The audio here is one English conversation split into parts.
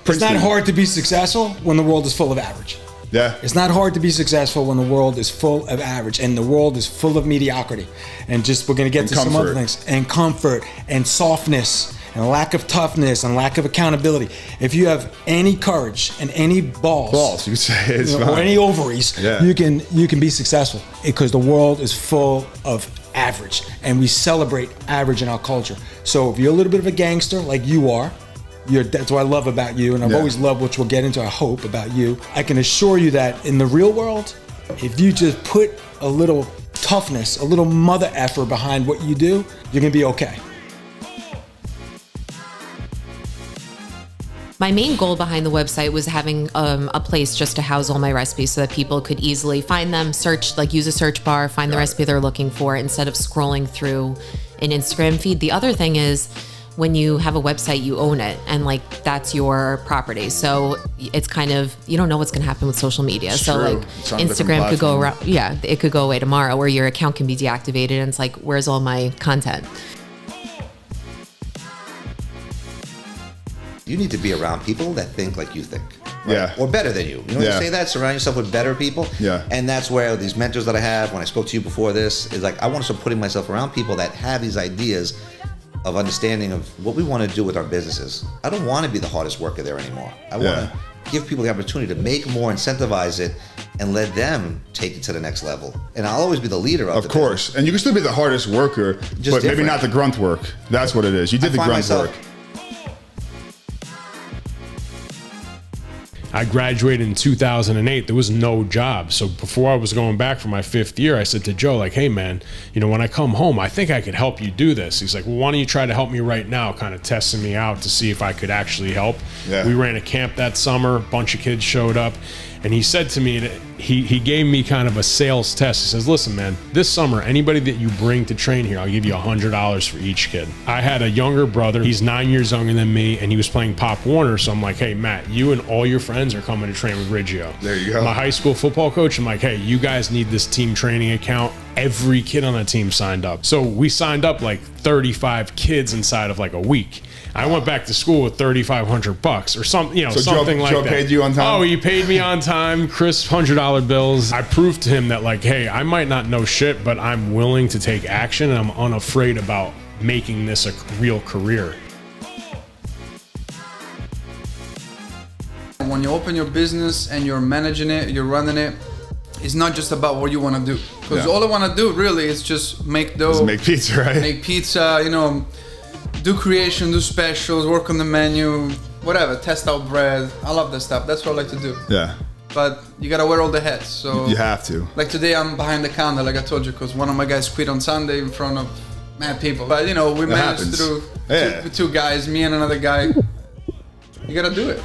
It's not hard to be successful when the world is full of average. Yeah. It's not hard to be successful when the world is full of average and the world is full of mediocrity. And we're going to get to some other things. And comfort and softness and lack of toughness and lack of accountability. If you have any courage and any balls, you could say it's or any ovaries, you can be successful, because the world is full of average, and we celebrate average in our culture. So if you're a little bit of a gangster like you are, that's what I love about you, and I've always loved, which we'll get into, I hope, about you. I can assure you that in the real world, if you just put a little toughness, a little mother effer behind what you do, you're gonna be okay. My main goal behind the website was having a place just to house all my recipes so that people could easily find them, search, like use a search bar, find the recipe they're looking for instead of scrolling through an Instagram feed. The other thing is, when you have a website, you own it, and like that's your property. So it's kind of, you don't know what's going to happen with social media. It's so true. like Instagram could go around, it could go away tomorrow, or your account can be deactivated, and it's like, where's all my content? You need to be around people that think like you think. Right? Yeah. Or better than you. You know when you say that? Surround yourself with better people. Yeah. And that's where these mentors that I have, when I spoke to you before this, is like, I want to start putting myself around people that have these ideas of understanding of what we want to do with our businesses. I don't want to be the hardest worker there anymore. I want to give people the opportunity to make more, incentivize it, and let them take it to the next level. And I'll always be the leader of Of course. business. And you can still be the hardest worker, but maybe not the grunt work. That's what it is. You did the grunt work. I graduated in 2008. There was no job. So before I was going back for my 5th year, I said to Joe, like, hey man, you know, when I come home, I think I could help you do this. He's like, well, why don't you try to help me right now? Kind of testing me out to see if I could actually help. Yeah. We ran a camp that summer. A bunch of kids showed up. And he said to me, he gave me kind of a sales test. He says, listen, man, this summer, anybody that you bring to train here, I'll give you $100 for each kid. I had a younger brother. He's 9 years younger than me, and he was playing Pop Warner. So I'm like, hey, Matt, you and all your friends are coming to train with Riggio. There you go. My high school football coach, I'm like, hey, you guys need this team training account. Every kid on that team signed up. So we signed up like 35 kids inside of like a week. I went back to school with $3,500 or something, you know, so something like that. Joe paid you on time? Oh, he paid me on time, crisp $100 bills. I proved to him that, like, hey, I might not know shit, but I'm willing to take action, and I'm unafraid about making this a real career. When you open your business and you're managing it, you're running it, it's not just about what you want to do. Because all I want to do really is just make dough. Just make pizza, right? Make pizza, you know, do creation, do specials, work on the menu, whatever, test out bread. I love that stuff. That's what I like to do. Yeah. But you gotta wear all the hats. So you have to. Like today, I'm behind the counter, like I told you, because one of my guys quit on Sunday in front of mad people. But you know, we managed through two guys, me and another guy. You gotta do it.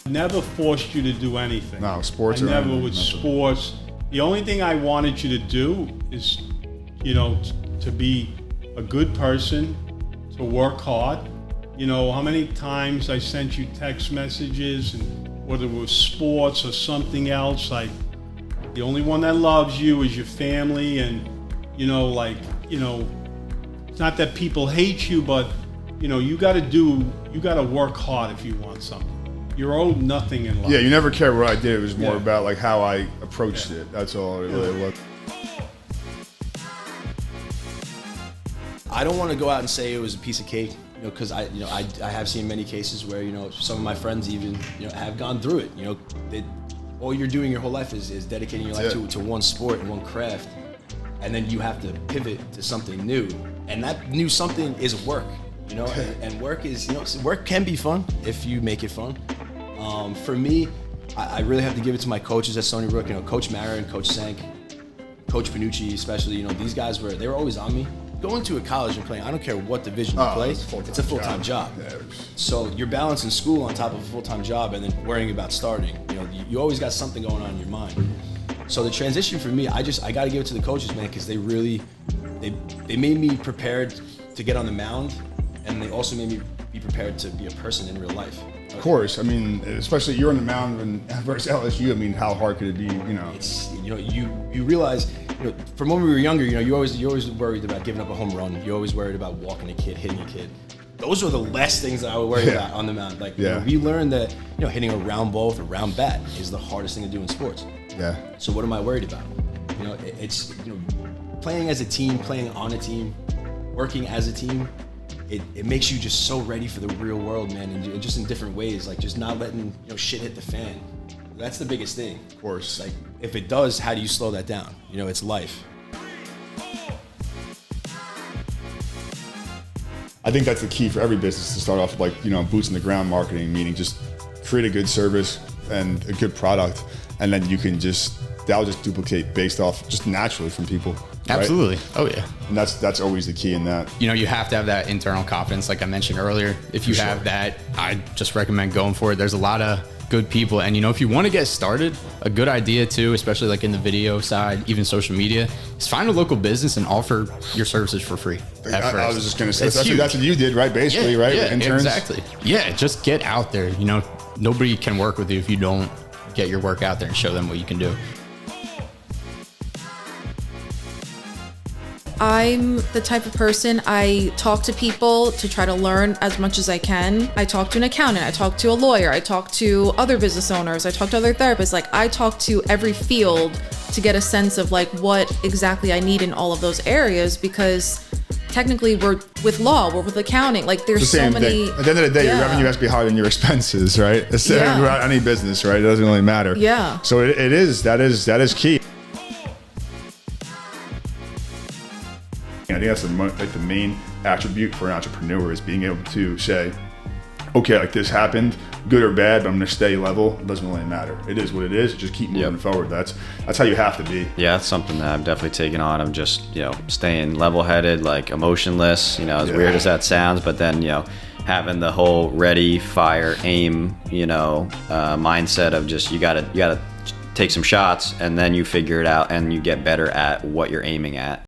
Never forced you to do anything. No, sports. I never with sports. The only thing I wanted you to do is, you know, to be a good person, to work hard. You know, how many times I sent you text messages, and whether it was sports or something else, like, the only one that loves you is your family. And, you know, like, you know, it's not that people hate you, but, you know, you gotta work hard if you want something. You're owed nothing in life. Yeah, you never cared what I did. It was more about like how I approached it. That's all it really was. I don't want to go out and say it was a piece of cake, you know, because I have seen many cases where, you know, some of my friends even, you know, have gone through it. You know, all you're doing your whole life is dedicating your life to one sport and one craft, and then you have to pivot to something new, and that new something is work. You know, and work is, you know, work can be fun if you make it fun. For me, I really have to give it to my coaches at Stony Brook. You know, Coach Marin, Coach Sank, Coach Panucci, especially. You know, these guys they were always on me. Going to a college and playing, I don't care what division you play, it's a full-time job. So you're balancing school on top of a full-time job, and then worrying about starting. You know, you always got something going on in your mind. So the transition for me, I got to give it to the coaches, man, because they made me prepared to get on the mound, and they also made me be prepared to be a person in real life. Of course, I mean, especially you're on the mound versus LSU. I mean, how hard could it be? You know, it's, you know, you realize, you know, from when we were younger, you know, you always worried about giving up a home run. You always worried about walking a kid, hitting a kid. those are the less things that I would worry about on the mound. Like, you know, we learned that, you know, hitting a round ball with a round bat is the hardest thing to do in sports. Yeah. So what am I worried about? You know, it's, you know, playing as a team, playing on a team, working as a team, it makes you just so ready for the real world, man, and just in different ways, like just not letting, you know, shit hit the fan. That's the biggest thing. Of course. Like, if it does, how do you slow that down? You know, it's life. I think that's the key for every business, to start off with, like, you know, boots on the ground marketing, meaning just create a good service and a good product, and then you can that'll just duplicate based off just naturally from people. Right? Absolutely. Oh yeah. And that's always the key in that. You know, you have to have that internal confidence, like I mentioned earlier. If you have that, I just recommend going for it. There's a lot of good people, and you know, if you want to get started, a good idea too, especially like in the video side, even social media, is find a local business and offer your services for free. I was just gonna say that's what you did, right? Basically, right? Yeah, Interns. exactly. Yeah, just get out there. You know, nobody can work with you if you don't get your work out there and show them what you can do. I'm the type of person, I talk to people to try to learn as much as I can. I talk to an accountant, I talk to a lawyer, I talk to other business owners, I talk to other therapists. Like, I talk to every field to get a sense of like what exactly I need in all of those areas, because technically we're with law, we're with accounting. Like, there's so many. At the end of the day, your revenue has to be higher than your expenses, right? It's about any business, right? It doesn't really matter. Yeah. So that is key. I think that's the main attribute for an entrepreneur, is being able to say, okay, like, this happened, good or bad, but I'm going to stay level. It doesn't really matter. It is what it is. Just keep moving forward. That's how you have to be. Yeah, that's something that I've definitely taken on. I'm just, you know, staying level-headed, like emotionless, you know, as weird as that sounds, but then, you know, having the whole ready, fire, aim, you know, mindset of just, you gotta take some shots, and then you figure it out and you get better at what you're aiming at.